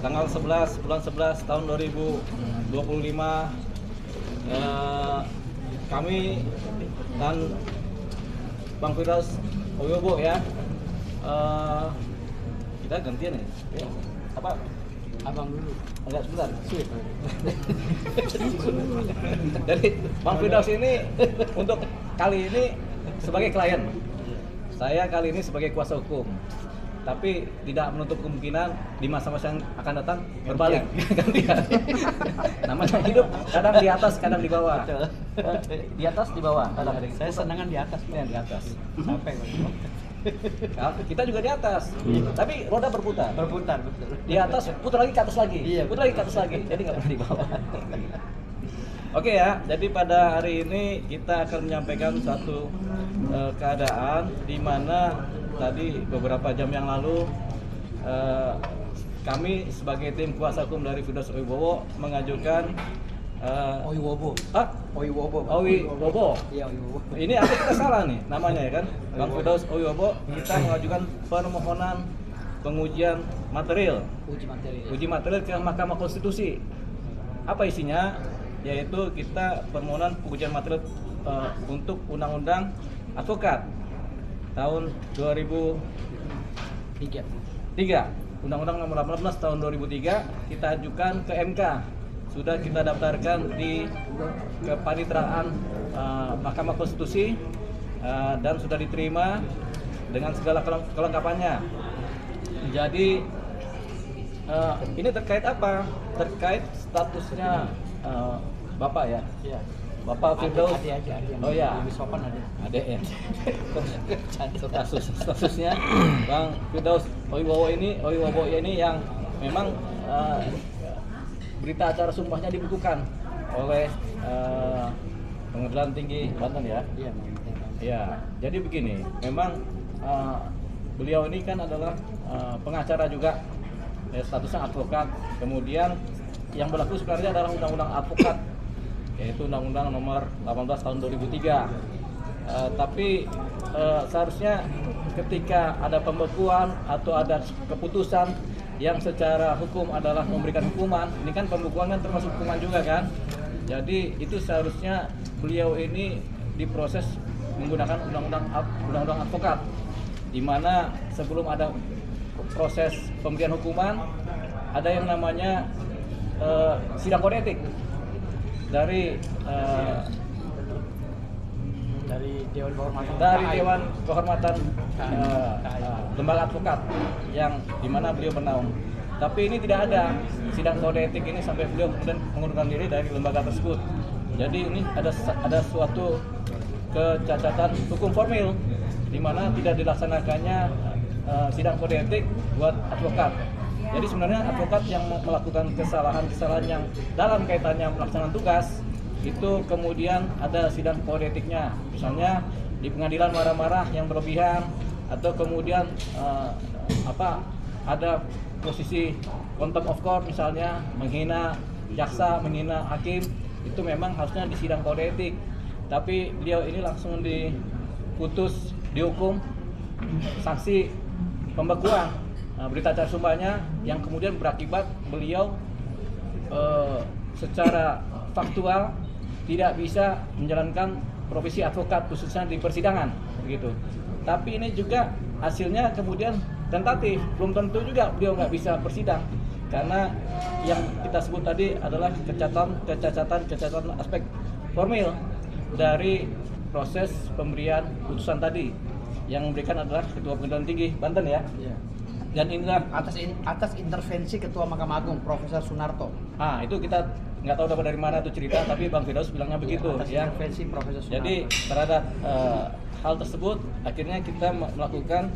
tanggal 11 bulan 11 tahun 2025 kami dan Bang Firdaus Oyobo ya, kita gantian ya. Apa? Abang dulu. Enggak, sebentar. Jadi Bang Firdaus ini untuk kali ini sebagai klien, saya kali ini sebagai kuasa hukum. Tapi tidak menutup kemungkinan di masa-masa yang akan datang berbalik. Gantian. Namanya hidup kadang di atas, kadang di bawah. Di atas, di bawah. Saya senangan di atas. Ini yang di atas. Sampai Kita juga di atas, tapi roda berputar. berputar betul. Di atas, putar lagi ke atas lagi. Iya, Putar lagi ke atas lagi. Jadi nggak pernah di bawah. Oke ya, jadi pada hari ini kita akan menyampaikan satu keadaan di mana tadi beberapa jam yang lalu kami sebagai tim kuasa hukum dari Firdaus Oyobo mengajukan Oyobo. Oyobo. Oyobo. Iya, Oyobo. Ini apa kita salah nih namanya ya kan? Bang Firdaus Oyobo, kita mengajukan permohonan pengujian material. Uji material ke Mahkamah Konstitusi. Apa isinya? Yaitu kita permohonan pengujian material untuk Undang-Undang Advokat tahun 2003. Undang-Undang Nomor 18 tahun 2003 kita ajukan ke MK. Sudah kita daftarkan di kepaniteraan Mahkamah Konstitusi dan sudah diterima dengan segala kelengkapannya. Jadi ini terkait apa? Terkait statusnya Bapak ya? Iya. Bapak Firdaus. Oh ya. Lebih sopan ada. Adek ya. Statusnya Bang Firdaus Oyobo ini yang memang berita acara sumpahnya dibukukan oleh Pengadilan Tinggi Banten ya. Iya, Ya, jadi begini, memang beliau ini kan adalah pengacara juga, statusnya advokat. Kemudian yang berlaku sebenarnya adalah Undang-Undang Advokat, yaitu Undang-Undang Nomor 18 tahun 2003. Tapi seharusnya ketika ada pembekuan atau ada keputusan yang secara hukum adalah memberikan hukuman, ini kan pembekuan kan termasuk hukuman juga kan. Jadi itu seharusnya beliau ini diproses menggunakan undang-undang advokat, di mana sebelum ada proses pemberian hukuman ada yang namanya sidang kode etik dari Dewan Kehormatan Lembaga Advokat yang dimana beliau bernaung. Tapi ini tidak ada sidang kode etik ini sampai beliau kemudian mengundurkan diri dari lembaga tersebut. Jadi ini ada suatu kecacatan hukum formil di mana tidak dilaksanakannya sidang kode etik buat advokat. Jadi sebenarnya advokat yang melakukan kesalahan-kesalahan yang dalam kaitannya melaksanakan tugas itu kemudian ada sidang kode etiknya. Misalnya di pengadilan marah-marah yang berlebihan atau kemudian ada posisi contempt of court misalnya, menghina jaksa, menghina hakim, itu memang harusnya di sidang kode etik. Tapi beliau ini langsung diputus, dihukum sanksi pembekuan berita acara sumpahnya yang kemudian berakibat beliau secara faktual tidak bisa menjalankan profesi advokat khususnya di persidangan begitu. Tapi ini juga hasilnya kemudian tentatif, belum tentu juga beliau nggak bisa bersidang karena yang kita sebut tadi adalah kecacatan aspek formil dari proses pemberian putusan tadi yang memberikan adalah Ketua Pengadilan Tinggi Banten ya. Iya. Dan inilah atas intervensi Ketua Mahkamah Agung Profesor Sunarto. Itu kita nggak tahu dapat dari mana tuh cerita, tapi Bang Firdaus bilangnya begitu Atas ya. intervensi Profesor Sunarto. Jadi terhadap hal tersebut akhirnya kita melakukan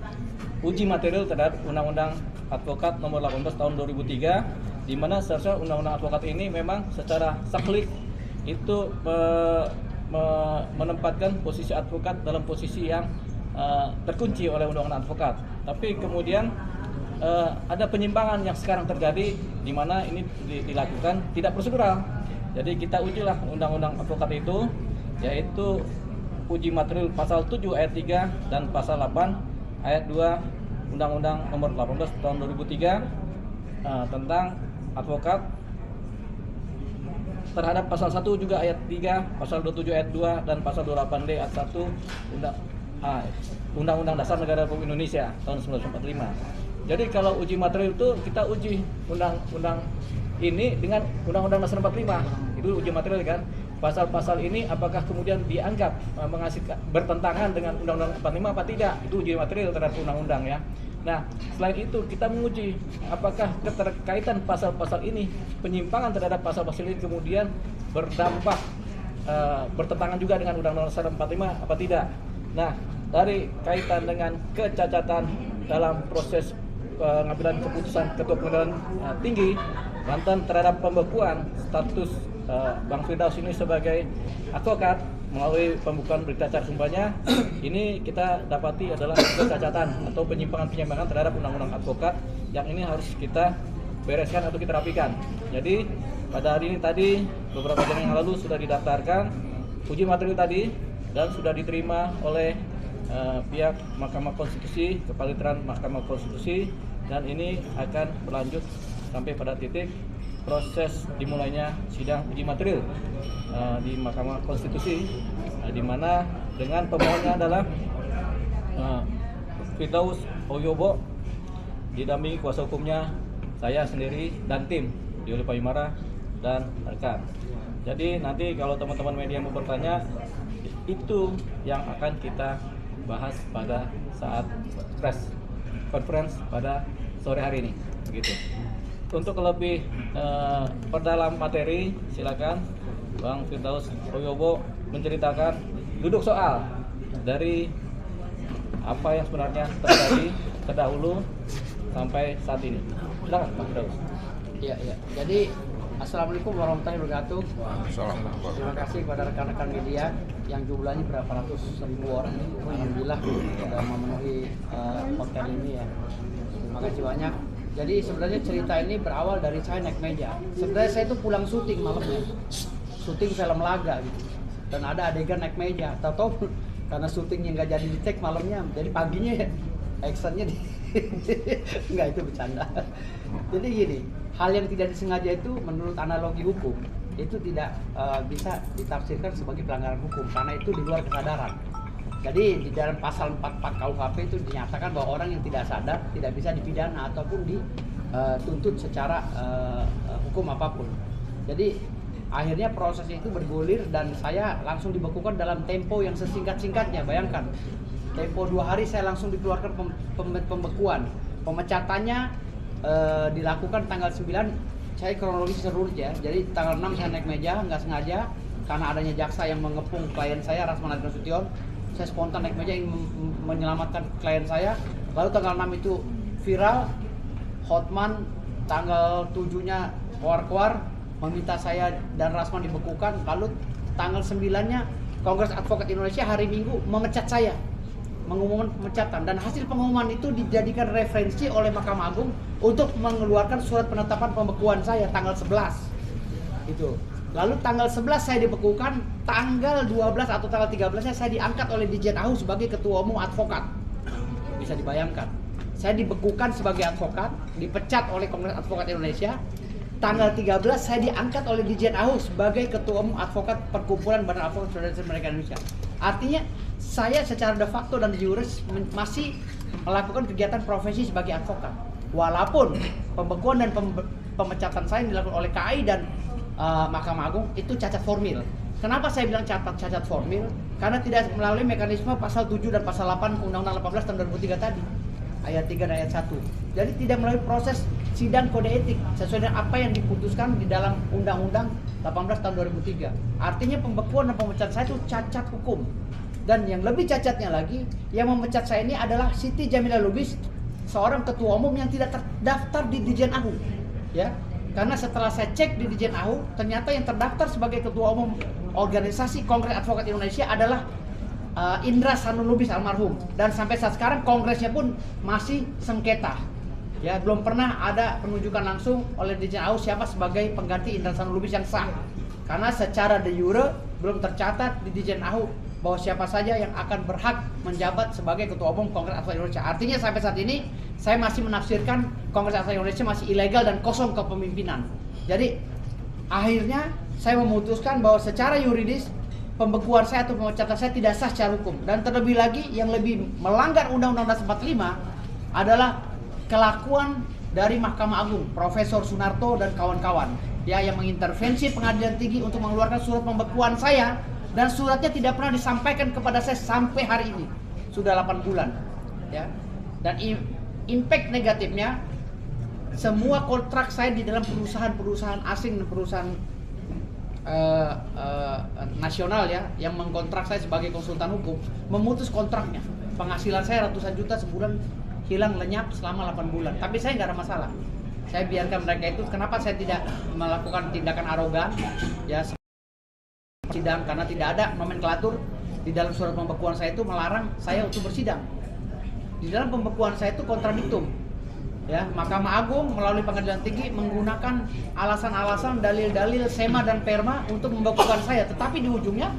uji material terhadap Undang-Undang Advokat Nomor 18 tahun 2003, di mana seharusnya Undang-Undang Advokat ini memang secara saklik itu menempatkan posisi advokat dalam posisi yang terkunci oleh Undang-Undang Advokat. Tapi kemudian ada penyimpangan yang sekarang terjadi di mana ini dilakukan tidak prosedural. Jadi kita ujilah Undang-Undang Advokat itu, yaitu uji material pasal 7 ayat 3 dan pasal 8 ayat 2 Undang-Undang Nomor 18 tahun 2003 tentang advokat terhadap pasal 1 juga ayat 3, pasal 27 ayat 2 dan pasal 28D ayat 1 Undang-Undang Dasar Negara Republik Indonesia tahun 1945. Jadi kalau uji material itu kita uji undang-undang ini dengan Undang-Undang Dasar 45. Itu uji material kan. Pasal-pasal ini apakah kemudian dianggap menghasilkan bertentangan dengan Undang-Undang 45 apa tidak? Itu uji material terhadap undang-undang ya. Nah, selain itu kita menguji apakah keterkaitan pasal-pasal ini, penyimpangan terhadap pasal-pasal ini kemudian berdampak bertentangan juga dengan Undang-Undang Dasar 45 apa tidak. Nah, dari kaitan dengan kecacatan dalam proses pengambilan keputusan Ketua Pengadilan Tinggi Banten terhadap pembekuan status Bang Firdaus ini sebagai advokat melalui pembukaan berita acara sumpahnya, ini kita dapati adalah kecacatan atau penyimpangan terhadap undang-undang advokat yang ini harus kita bereskan atau kita rapikan. Jadi pada hari ini tadi beberapa jam yang lalu sudah didaftarkan uji materi tadi dan sudah diterima oleh pihak Mahkamah Konstitusi, Kepalitaran Mahkamah Konstitusi, dan ini akan berlanjut sampai pada titik proses dimulainya sidang uji material di Mahkamah Konstitusi, di mana dengan pemohonnya adalah Firdaus Oyobo didampingi kuasa hukumnya saya sendiri dan tim Dioli Payumara dan rekan. Jadi nanti kalau teman-teman media mau bertanya, itu yang akan kita bahas pada saat press conference pada sore hari ini, begitu. Untuk lebih perdalam materi, silakan Bang Firdaus Oyobo menceritakan duduk soal dari apa yang sebenarnya terjadi terdahulu sampai saat ini. Silakan Bang Firdaus. Iya. Jadi Assalamualaikum warahmatullahi wabarakatuh. Assalamualaikum. Terima kasih kepada rekan-rekan media yang jumlahnya berapa ratus ribu orang. Alhamdulillah sudah memenuhi hotel ini ya. Terima kasih banyak. Jadi sebenarnya cerita ini berawal dari saya naik meja. Sebenarnya saya itu pulang syuting malamnya, syuting film laga gitu. Dan ada adegan naik meja. Tahu-tahu karena syutingnya nggak jadi di take malamnya, jadi paginya actionnya di nggak, itu bercanda. Jadi gini, hal yang tidak disengaja itu menurut analogi hukum itu tidak bisa ditafsirkan sebagai pelanggaran hukum karena itu di luar kesadaran. Jadi di dalam pasal 44 KUHP itu dinyatakan bahwa orang yang tidak sadar tidak bisa dipidana ataupun dituntut secara hukum apapun. Jadi akhirnya proses itu bergulir dan saya langsung dibekukan dalam tempo yang sesingkat-singkatnya. Bayangkan, tempo 2 hari saya langsung dikeluarkan pembekuan. Pemecatannya dilakukan tanggal 9, saya kronologis seluruh ya. Jadi tanggal 6 saya naik meja, nggak sengaja karena adanya jaksa yang mengepung klien saya, Rasman Nasution. Saya spontan naik meja ingin menyelamatkan klien saya. Lalu tanggal 6 itu viral, Hotman tanggal 7-nya keluar meminta saya dan Rasman dibekukan. Lalu tanggal 9-nya Kongres Advokat Indonesia hari Minggu memecat saya, mengumumkan pemecatan, dan hasil pengumuman itu dijadikan referensi oleh Mahkamah Agung untuk mengeluarkan surat penetapan pembekuan saya tanggal 11 itu. Lalu tanggal 11 saya dibekukan, tanggal 12 atau tanggal 13-nya saya diangkat oleh Dirjen AHU sebagai Ketua Umum Advokat. Bisa dibayangkan, saya dibekukan sebagai advokat, dipecat oleh Kongres Advokat Indonesia. Tanggal 13 saya diangkat oleh Dirjen AHU sebagai Ketua Umum Advokat Perkumpulan Badan Advokat Federasi Amerika Indonesia. Artinya saya secara de facto dan de jure masih melakukan kegiatan profesi sebagai advokat. Walaupun pembekuan dan pemecatan saya yang dilakukan oleh KAI dan Mahkamah Agung itu cacat formil. Kenapa saya bilang cacat formil? Karena tidak melalui mekanisme pasal 7 dan pasal 8 Undang-Undang 18 tahun 2003 tadi, ayat 3 dan ayat 1. Jadi tidak melalui proses sidang kode etik sesuai dengan apa yang diputuskan di dalam Undang-Undang 18 tahun 2003. Artinya pembekuan dan pemecatan saya itu cacat hukum. Dan yang lebih cacatnya lagi, yang memecat saya ini adalah Siti Jamilah Lubis, seorang ketua umum yang tidak terdaftar di Dirjen AHU. Ya. Karena setelah saya cek di Dirjen AHU, ternyata yang terdaftar sebagai ketua umum organisasi Kongres Advokat Indonesia adalah Indra Sanul Lubis almarhum. Dan sampai saat sekarang kongresnya pun masih sengketa. Ya, belum pernah ada penunjukan langsung oleh Dirjen AHU siapa sebagai pengganti Indra Sanul Lubis yang sah. Karena secara de jure belum tercatat di Dirjen AHU bahwa siapa saja yang akan berhak menjabat sebagai Ketua Umum Kongres Advokat Indonesia. Artinya sampai saat ini saya masih menafsirkan Kongres Advokat Indonesia masih ilegal dan kosong kepemimpinan. Jadi akhirnya saya memutuskan bahwa secara yuridis pembekuan saya atau pemecatan saya tidak sah secara hukum. Dan terlebih lagi yang lebih melanggar Undang-Undang Dasar 45 adalah kelakuan dari Mahkamah Agung, Profesor Sunarto dan kawan-kawan, ya, yang mengintervensi Pengadilan Tinggi untuk mengeluarkan surat pembekuan saya, dan suratnya tidak pernah disampaikan kepada saya sampai hari ini. Sudah 8 bulan. Ya. Dan impact negatifnya, semua kontrak saya di dalam perusahaan-perusahaan asing dan perusahaan nasional, ya, yang mengkontrak saya sebagai konsultan hukum, memutus kontraknya. Penghasilan saya ratusan juta sebulan hilang lenyap selama 8 bulan. Tapi saya nggak ada masalah. Saya biarkan mereka itu. Kenapa saya tidak melakukan tindakan arogan? Ya, sidang, karena tidak ada nomenklatur di dalam surat pembekuan saya itu melarang saya untuk bersidang. Di dalam pembekuan saya itu kontradiktum. Ya, Mahkamah Agung melalui Pengadilan Tinggi menggunakan alasan-alasan, dalil-dalil SEMA dan PERMA untuk membekukan saya, tetapi di ujungnya,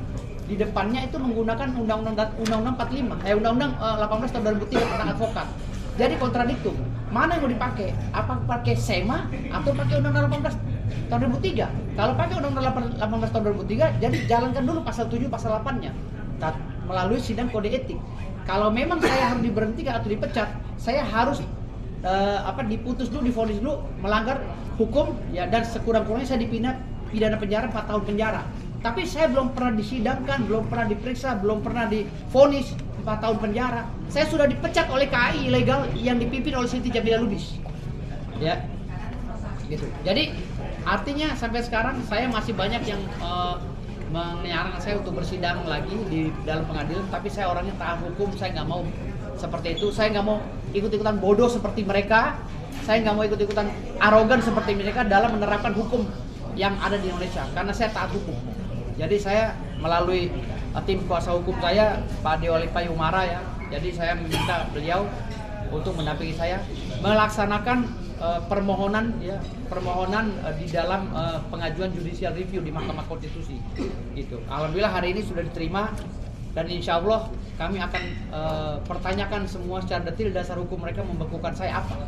di depannya itu menggunakan Undang-Undang 45, Undang-Undang 18 tahun 2003 tentang advokat. Jadi kontradiktum. Mana yang mau dipakai? Apa pakai SEMA atau pakai Undang-Undang 18 tahun 2003? Kalau pakai Undang-Undang 18 tahun 2003, jadi jalankan dulu pasal 7, pasal 8-nya melalui sidang kode etik. Kalau memang saya harus diberhentikan atau dipecat, saya harus diputus dulu, divonis dulu melanggar hukum, ya, dan sekurang-kurangnya saya pidana penjara 4 tahun penjara. Tapi saya belum pernah disidangkan, belum pernah diperiksa, belum pernah divonis 4 tahun penjara. Saya sudah dipecat oleh KAI ilegal yang dipimpin oleh Siti Jabila Lubis. Ya. Gitu. Jadi artinya sampai sekarang saya masih banyak yang menyarankan saya untuk bersidang lagi di dalam pengadilan, tapi saya orangnya taat hukum, saya nggak mau seperti itu. Saya nggak mau ikut-ikutan bodoh seperti mereka. Saya nggak mau ikut-ikutan arogan seperti mereka dalam menerapkan hukum yang ada di Indonesia, karena saya taat hukum. Jadi saya melalui tim kuasa hukum saya, Pak Deoli Payumara, ya. Jadi saya meminta beliau untuk mendampingi saya melaksanakan permohonan di dalam pengajuan judicial review di Mahkamah Konstitusi. Gitu. Alhamdulillah hari ini sudah diterima, dan insya Allah kami akan pertanyakan semua secara detail dasar hukum mereka membekukan saya apa.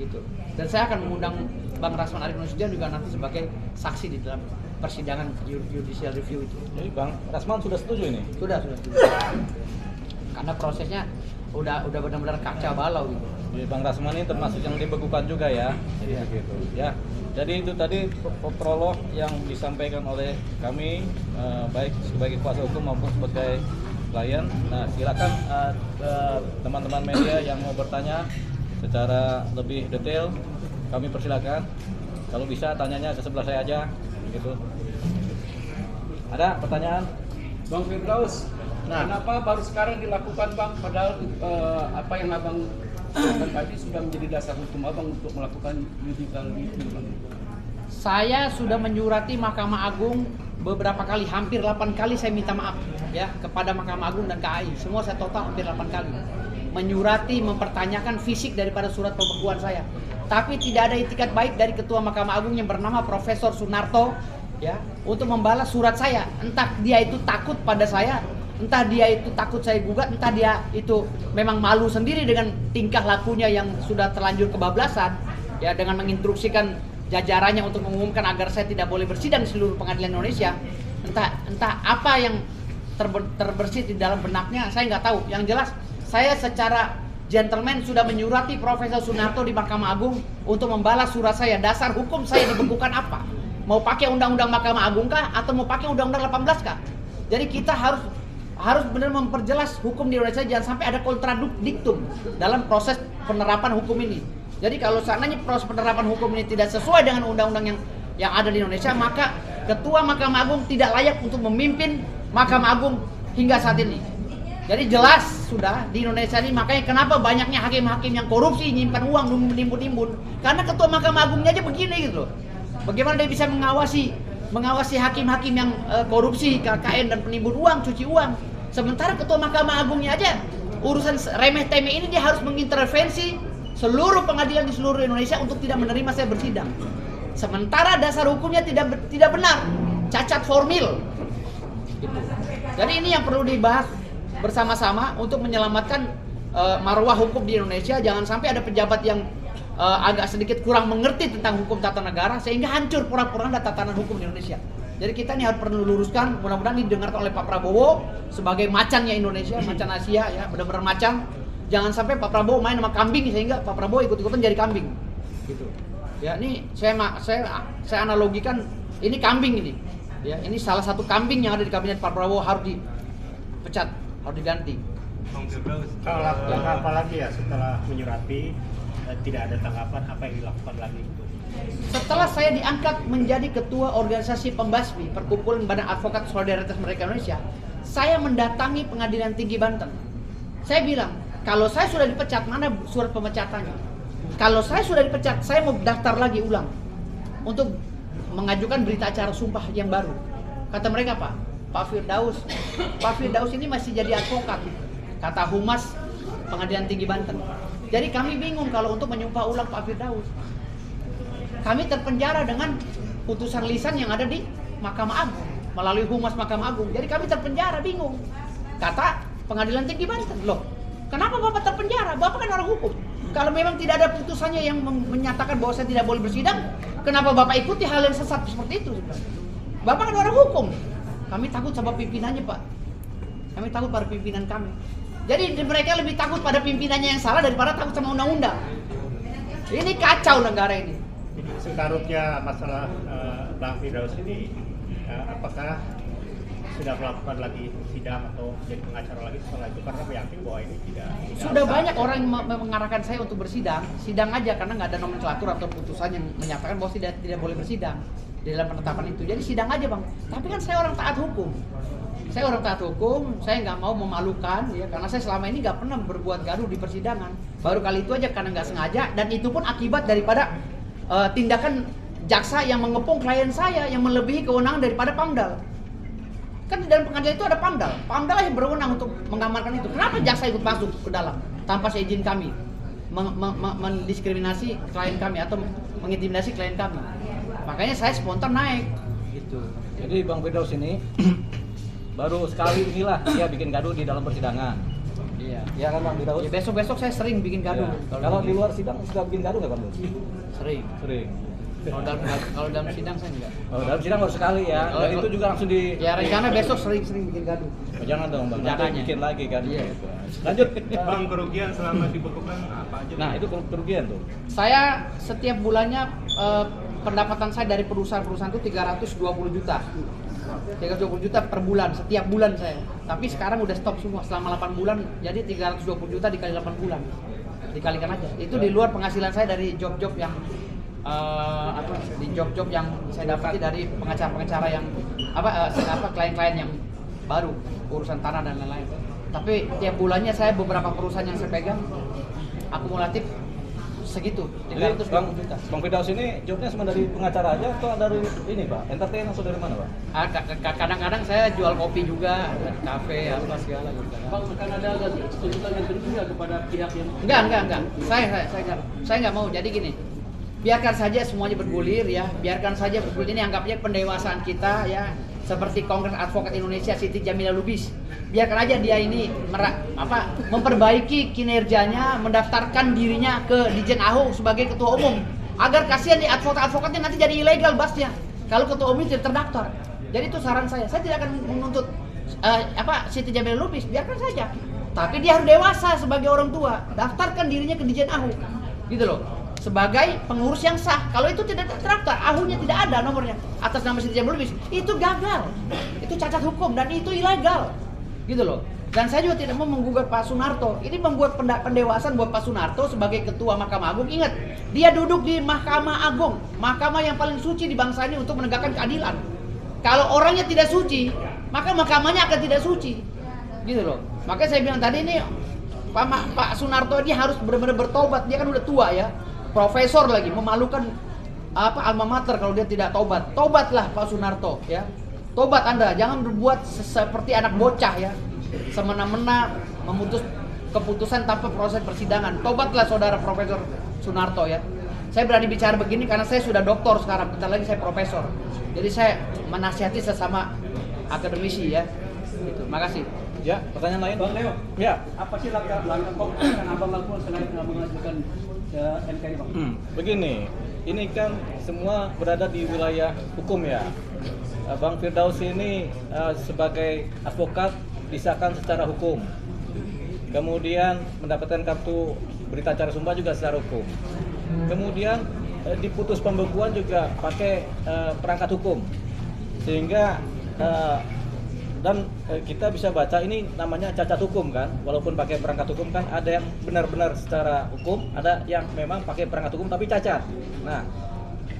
Gitu. Dan saya akan mengundang Bang Rasman Arief Nasution juga nanti sebagai saksi di dalam persidangan judicial review itu. Jadi Bang Rasman sudah setuju ini? Sudah setuju. Karena prosesnya udah benar-benar kacau balau gitu. Jadi Bang Rasman ini termasuk yang dibekukan juga, ya. Jadi begitu. Ya. Jadi itu tadi prolog yang disampaikan oleh kami, baik sebagai kuasa hukum maupun sebagai klien. Nah, silakan teman-teman media yang mau bertanya secara lebih detail, kami persilakan. Kalau bisa tanyanya ke sebelah saya aja, gitu. Ada pertanyaan? Bang Firdaus, kenapa baru sekarang dilakukan Bang? Padahal apa yang Abang sampaikan tadi sudah menjadi dasar hukum Abang untuk melakukan judicial review, Bang. Saya sudah menyurati Mahkamah Agung beberapa kali, hampir 8 kali saya minta maaf, ya, kepada Mahkamah Agung dan KAI. Semua saya total hampir 8 kali. Menyurati, mempertanyakan fisik daripada surat pembekuan saya. Tapi tidak ada itikat baik dari Ketua Mahkamah Agung yang bernama Profesor Sunarto, ya, untuk membalas surat saya. Entah dia itu takut pada saya, entah dia itu takut saya gugat, entah dia itu memang malu sendiri dengan tingkah lakunya yang sudah terlanjur kebablasan, ya, dengan menginstruksikan jajarannya untuk mengumumkan agar saya tidak boleh bersidang di seluruh pengadilan Indonesia. Entah apa yang terbersit di dalam benaknya, saya nggak tahu. Yang jelas saya secara gentleman sudah menyurati Profesor Sunarto di Mahkamah Agung untuk membalas surat saya. Dasar hukum saya dibekukan apa? Mau pakai Undang-Undang Mahkamah Agung kah atau mau pakai Undang-Undang 18 kah? Jadi kita harus benar memperjelas hukum di Indonesia, jangan sampai ada kontradiktum dalam proses penerapan hukum ini. Jadi kalau seandainya proses penerapan hukum ini tidak sesuai dengan undang-undang yang ada di Indonesia, maka Ketua Mahkamah Agung tidak layak untuk memimpin Mahkamah Agung hingga saat ini. Jadi jelas sudah di Indonesia ini, makanya kenapa banyaknya hakim-hakim yang korupsi, nyimpan uang, menimbun-nimbun. Karena Ketua Mahkamah Agungnya aja begini gitu loh. Bagaimana dia bisa mengawasi hakim-hakim yang korupsi, KKN dan penimbun uang, cuci uang. Sementara Ketua Mahkamah Agungnya aja urusan remeh-temeh ini dia harus mengintervensi seluruh pengadilan di seluruh Indonesia untuk tidak menerima saya bersidang. Sementara dasar hukumnya tidak benar, cacat formil. Gitu. Jadi ini yang perlu dibahas bersama-sama untuk menyelamatkan marwah hukum di Indonesia. Jangan sampai ada pejabat yang agak sedikit kurang mengerti tentang hukum tata negara sehingga hancur pura-pura tatanan hukum di Indonesia. Jadi kita ini harus perlu luruskan, mudah-mudahan didengarkan oleh Pak Prabowo sebagai macannya Indonesia, macan Asia ya, benar-benar macan. Jangan sampai Pak Prabowo main sama kambing sehingga Pak Prabowo ikut-ikutan jadi kambing. Gitu. Ya, ini saya analogikan ini kambing ini. Ya, ini salah satu kambing yang ada di kabinet Pak Prabowo harus dipecat, harus diganti. Langkah apa lagi ya setelah menyurati tidak ada tanggapan, apa yang dilakukan lagi? Setelah saya diangkat menjadi ketua organisasi pembasmi Perkumpulan Badan Advokat Solidaritas Mereka Indonesia, saya mendatangi Pengadilan Tinggi Banten. Saya bilang, kalau saya sudah dipecat, mana surat pemecatannya? Kalau saya sudah dipecat, saya mau daftar lagi ulang untuk mengajukan berita acara sumpah yang baru. Kata mereka, Pak Firdaus ini masih jadi advokat, kata Humas Pengadilan Tinggi Banten. Jadi kami bingung kalau untuk menyumpah ulang Pak Firdaus. Kami terpenjara dengan putusan lisan yang ada di Mahkamah Agung melalui Humas Mahkamah Agung. Jadi kami terpenjara, bingung. Kata Pengadilan Tinggi Banten, loh, kenapa Bapak terpenjara? Bapak kan orang hukum. Kalau memang tidak ada putusannya yang menyatakan bahwa saya tidak boleh bersidang, kenapa Bapak ikuti hal yang sesat seperti itu? Bapak kan orang hukum. Kami takut sama pimpinannya, Pak. Kami takut pada pimpinan kami. Jadi mereka lebih takut pada pimpinannya yang salah daripada takut sama undang-undang. Ini kacau negara ini. Sekarutnya masalah Bang Firdaus ini, apakah sudah melakukan lagi sidang atau jadi pengacara lagi setelah itu, karena yakin bahwa ini tidak sudah banyak orang yang mengarahkan saya untuk bersidang aja karena nggak ada nomenklatur atau putusan yang menyatakan bahwa tidak boleh bersidang di dalam penetapan itu. Jadi sidang aja Bang. Tapi kan saya orang taat hukum. Saya orang taat hukum, saya nggak mau memalukan ya, karena saya selama ini nggak pernah berbuat gaduh di persidangan. Baru kali itu aja karena nggak sengaja, dan itu pun akibat daripada tindakan jaksa yang mengepung klien saya yang melebihi kewenangan daripada Pamdal. Kan di dalam pengadilan itu ada Pamdal. Pamdal yang berwenang untuk mengamankan itu. Kenapa jaksa ikut masuk ke dalam tanpa seizin kami? Mendiskriminasi klien kami atau mengintimidasi klien kami. Makanya saya spontan naik gitu. Jadi Bang Firdaus ini baru sekali inilah dia bikin gaduh di dalam persidangan. Iya. Ya kan Bang Firdaus? Ya, besok-besok saya sering bikin gaduh. Ya. Kalau di luar sidang sudah bikin gaduh nggak Bang Firdaus? Sering. Sering. Kalau dalam sidang saya enggak. Oh, dalam sidang baru sekali ya. Dan itu juga langsung di. Ya rencana besok sering bikin gaduh. Oh, jangan dong Bang. Nanti Rencananya. bikin lagi kan. Iya. Gitu. Lanjut. Bang, kerugian selama dibekukan apa aja? Nah, itu kerugian tuh. Saya setiap bulannya pendapatan saya dari perusahaan-perusahaan itu 320 juta. 320 juta per bulan, setiap bulan saya. Tapi sekarang udah stop semua selama 8 bulan. Jadi 320 juta dikali 8 bulan. Dikalikan aja. Itu di luar penghasilan saya dari job-job yang di job-job yang saya dapati dari pengacara-pengacara yang klien-klien yang baru, urusan tanah dan lain-lain. Tapi tiap bulannya saya beberapa perusahaan yang saya pegang akumulatif segitu, 320 juta. Bang Firdaus ini jobnya cuma dari pengacara aja atau dari ini Pak? Entertain atau dari mana Pak? Kadang-kadang saya jual kopi juga, kafe, apa segala gitu. Bang, akan ada tuntutan yang tinggi nggak kepada pihak yang Enggak. Saya nggak mau. Jadi gini, biarkan saja semuanya bergulir ya. Biarkan saja bergulir. Ini anggapnya pendewasaan kita ya. Seperti Kongres Advokat Indonesia Siti Jamilah Lubis. Biarkan aja dia ini memperbaiki kinerjanya, mendaftarkan dirinya ke Ditjen AHU sebagai ketua umum. Agar kasihan di advokat-advokatnya nanti jadi ilegal basnya kalau ketua umum tidak terdaftar. Jadi itu saran saya. Saya tidak akan menuntut Siti Jamilah Lubis, biarkan saja. Tapi dia harus dewasa sebagai orang tua. Daftarkan dirinya ke Ditjen AHU. Gitu loh. Sebagai pengurus yang sah. Kalau itu tidak terdaftar, AHU-nya tidak ada nomornya atas nama Siti Jamilah Lubis, itu gagal. Itu cacat hukum dan itu ilegal. Gitu loh. Dan saya juga tidak mau menggugat Pak Sunarto. Ini membuat pendewasaan buat Pak Sunarto sebagai ketua Mahkamah Agung. Ingat, dia duduk di Mahkamah Agung, mahkamah yang paling suci di bangsa ini untuk menegakkan keadilan. Kalau orangnya tidak suci, maka mahkamahnya akan tidak suci. Gitu loh. Makanya saya bilang tadi ini Pak Sunarto ini harus benar-benar bertobat. Dia kan udah tua ya. Profesor lagi, memalukan alma mater kalau dia tidak tobat. Tobatlah Pak Sunarto ya. Tobat Anda, jangan berbuat seperti anak bocah ya. Semena-mena memutus keputusan tanpa proses persidangan. Tobatlah saudara Profesor Sunarto ya. Saya berani bicara begini karena saya sudah doktor sekarang, bentar lagi saya profesor. Jadi saya menasihati sesama akademisi ya. Itu. Makasih. Ya, pertanyaan lain? Bang Leo, Ya. apa sih langkah konkret yang abang lakukan selain mengajukan MK ini bang? Begini, ini kan semua berada di wilayah hukum ya. Bang Firdaus ini sebagai advokat disahkan secara hukum. Kemudian mendapatkan kartu berita acara sumpah juga secara hukum. Kemudian diputus pembekuan juga pakai perangkat hukum. Sehingga dan kita bisa baca ini namanya cacat hukum kan, walaupun pakai perangkat hukum kan ada yang benar-benar secara hukum, ada yang memang pakai perangkat hukum tapi cacat. Nah,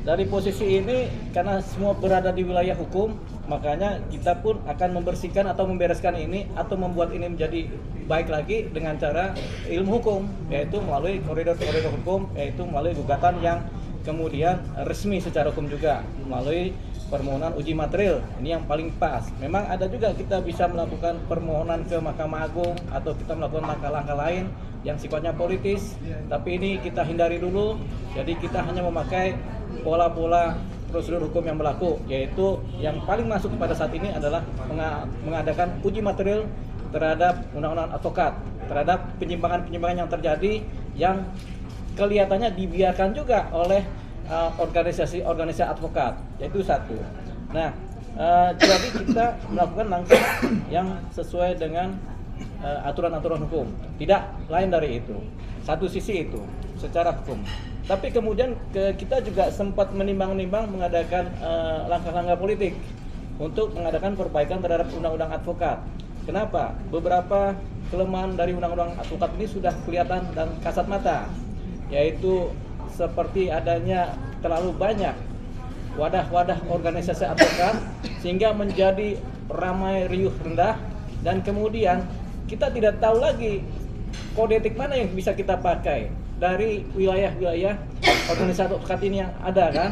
dari posisi ini karena semua berada di wilayah hukum, makanya kita pun akan membersihkan atau membereskan ini atau membuat ini menjadi baik lagi dengan cara ilmu hukum, yaitu melalui koridor-koridor hukum, yaitu melalui gugatan yang kemudian resmi secara hukum juga, melalui permohonan uji material. Ini yang paling pas. Memang ada juga kita bisa melakukan permohonan ke Mahkamah Agung atau kita melakukan langkah-langkah lain yang sifatnya politis, tapi ini kita hindari dulu. Jadi kita hanya memakai pola-pola prosedur hukum yang berlaku, yaitu yang paling masuk pada saat ini adalah mengadakan uji material terhadap undang-undang advokat, terhadap penyimpangan-penyimpangan yang terjadi yang kelihatannya dibiarkan juga oleh organisasi advokat, yaitu satu. Nah, jadi kita melakukan langkah yang sesuai dengan aturan-aturan hukum, tidak lain dari itu. Satu sisi itu secara hukum. Tapi kemudian kita juga sempat menimbang-nimbang mengadakan langkah-langkah politik untuk mengadakan perbaikan terhadap undang-undang advokat. Kenapa? Beberapa kelemahan dari undang-undang advokat ini sudah kelihatan dan kasat mata, yaitu seperti adanya terlalu banyak wadah-wadah organisasi advokat sehingga menjadi ramai riuh rendah, dan kemudian kita tidak tahu lagi kode etik mana yang bisa kita pakai dari wilayah-wilayah organisasi advokat ini yang ada kan.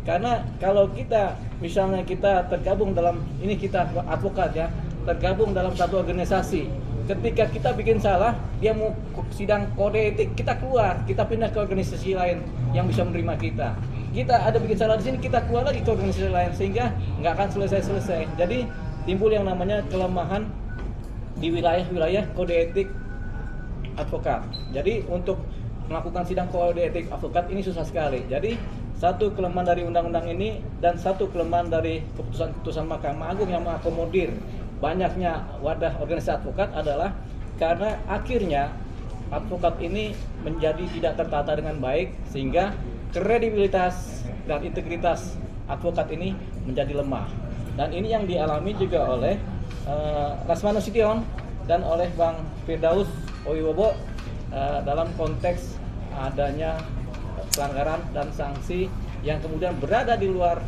Karena kalau kita misalnya kita tergabung dalam ini, kita advokat ya, tergabung dalam satu organisasi, ketika kita bikin salah, dia mau sidang kode etik, kita keluar, kita pindah ke organisasi lain yang bisa menerima kita. Kita ada bikin salah di sini, kita keluar lagi ke organisasi lain, sehingga nggak akan selesai-selesai. Jadi timbul yang namanya kelemahan di wilayah-wilayah kode etik advokat. Jadi untuk melakukan sidang kode etik advokat ini susah sekali. Jadi satu kelemahan dari undang-undang ini dan satu kelemahan dari keputusan-keputusan Mahkamah Agung yang mengakomodir banyaknya wadah organisasi advokat adalah karena akhirnya advokat ini menjadi tidak tertata dengan baik, sehingga kredibilitas dan integritas advokat ini menjadi lemah. Dan ini yang dialami juga oleh Rasmano Sution dan oleh Bang Firdaus Owibowo dalam konteks adanya pelanggaran dan sanksi yang kemudian berada di luar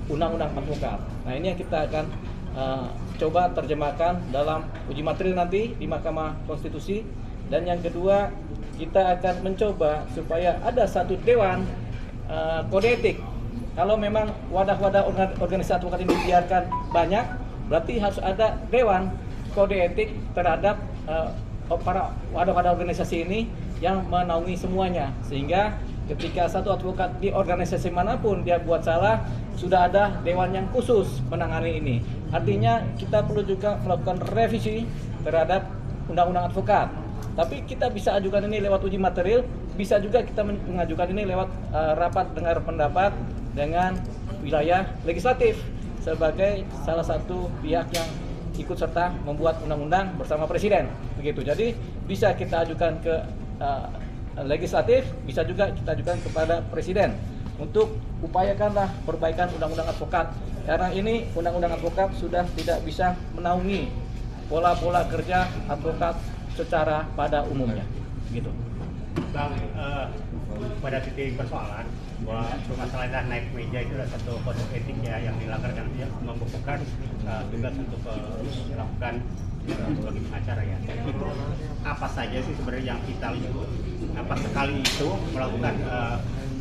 undang-undang advokat. Nah, ini yang kita akan coba terjemahkan dalam uji material nanti di Mahkamah Konstitusi. Dan yang kedua, kita akan mencoba supaya ada satu dewan kode etik. Kalau memang wadah-wadah organisasi advokat ini dibiarkan banyak, berarti harus ada dewan kode etik terhadap para wadah-wadah organisasi ini yang menaungi semuanya, sehingga ketika satu advokat di organisasi manapun dia buat salah, sudah ada dewan yang khusus menangani ini. Artinya kita perlu juga melakukan revisi terhadap undang-undang advokat. Tapi kita bisa ajukan ini lewat uji material, bisa juga kita mengajukan ini lewat rapat dengar pendapat dengan wilayah legislatif sebagai salah satu pihak yang ikut serta membuat undang-undang bersama presiden, begitu. Jadi bisa kita ajukan ke legislatif, bisa juga kita ajukan kepada presiden untuk upayakanlah perbaikan undang-undang advokat, karena ini undang-undang advokat sudah tidak bisa menaungi pola-pola kerja advokat secara pada umumnya, gitu. Bang, pada titik persoalan bahwa permasalahan naik meja itu adalah satu kode etik ya yang dilanggar dan dia membukukan tugas untuk melakukan sebagai pengacara ya. Itu apa saja sih sebenarnya yang kita lihat? Apa sekali itu melakukan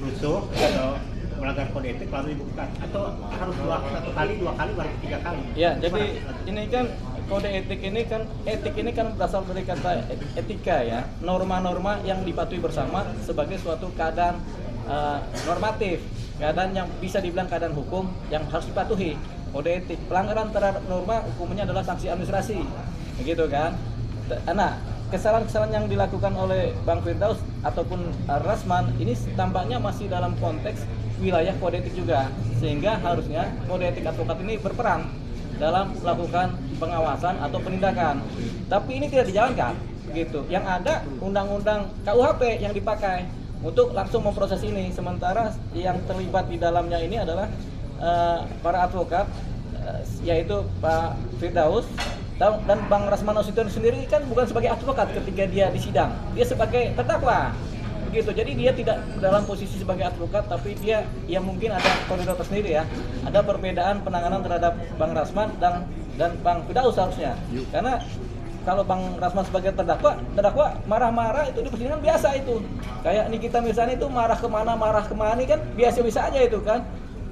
rusuh atau melanggar kode etik lalu dibukukan, atau harus satu kali, dua kali, baru tiga kali? Ya, jadi ini kan kode etik ini kan berasal dari kata etika ya, norma-norma yang dipatuhi bersama sebagai suatu keadaan normatif, keadaan yang bisa dibilang keadaan hukum yang harus dipatuhi. kode etik. Pelanggaran terhadap norma hukumnya adalah sanksi administrasi, begitu kan? Nah, kesalahan-kesalahan yang dilakukan oleh Bang Firdaus ataupun Rasman ini tampaknya masih dalam konteks wilayah kode etik juga, sehingga harusnya kode etik advokat ini berperan dalam melakukan pengawasan atau penindakan. Tapi ini tidak dijalankan, begitu. Yang ada undang-undang KUHP yang dipakai untuk langsung memproses ini, sementara yang terlibat di dalamnya ini adalah para advokat, yaitu Pak Firdaus dan Bang Rasman Nasution sendiri kan bukan sebagai advokat ketika dia di sidang, dia sebagai terdakwa, begitu. Jadi dia tidak dalam posisi sebagai advokat, tapi dia ya mungkin ada koridor tersendiri ya, ada perbedaan penanganan terhadap Bang Rasman dan Bang Firdaus seharusnya, karena kalau Bang Rasman sebagai terdakwa marah-marah itu di persidangan biasa itu, kayak Nikita misalnya itu marah kemana kan biasa-biasa aja itu kan.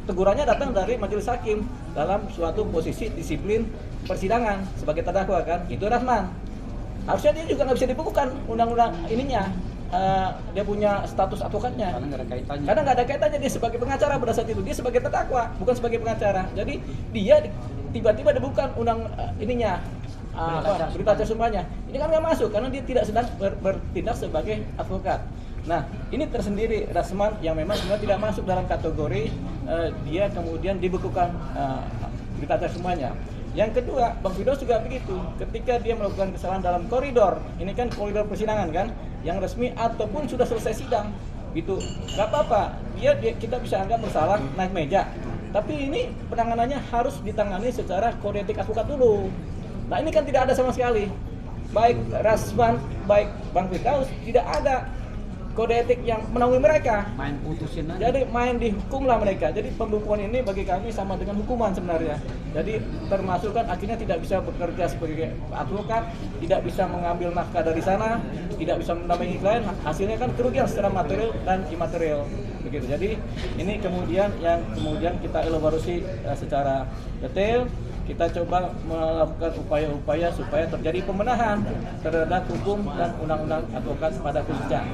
Tegurannya datang dari majelis hakim dalam suatu posisi disiplin persidangan sebagai terdakwa kan, itu Rasman. Harusnya dia juga nggak bisa dibukukan undang-undang ininya, dia punya status advokatnya. Karena nggak ada kaitannya dia sebagai pengacara pada saat itu, dia sebagai terdakwa bukan sebagai pengacara. Jadi dia tiba-tiba dibukukan undang ininya, berita acara sumpahnya. Ini kan nggak masuk karena dia tidak sedang bertindak sebagai advokat. Nah, ini tersendiri Rasman yang memang sebenarnya tidak masuk dalam kategori dia kemudian dibekukan berita acara semuanya. Yang kedua, Bang Firdaus juga begitu. Ketika dia melakukan kesalahan dalam koridor, ini kan koridor persidangan kan, yang resmi ataupun sudah selesai sidang, itu nggak apa-apa. Kita bisa anggap bersalah naik meja. Tapi ini penanganannya harus ditangani secara kode etik advokat dulu. Nah, ini kan tidak ada sama sekali. Baik Rasman, baik Bang Firdaus tidak ada kode etik yang menaungi mereka. Main putusin aja. Jadi main dihukum lah mereka. Jadi pembukuan ini bagi kami sama dengan hukuman sebenarnya. Jadi termasuk kan akhirnya tidak bisa bekerja sebagai advokat, tidak bisa mengambil nafkah dari sana, tidak bisa mendampingi klien. Hasilnya kan kerugian secara material dan imaterial. Begitu. Jadi ini kemudian yang kita elaborasi secara detail. Kita coba melakukan upaya-upaya supaya terjadi pembenahan terhadap hukum dan undang-undang advokat pada khususnya.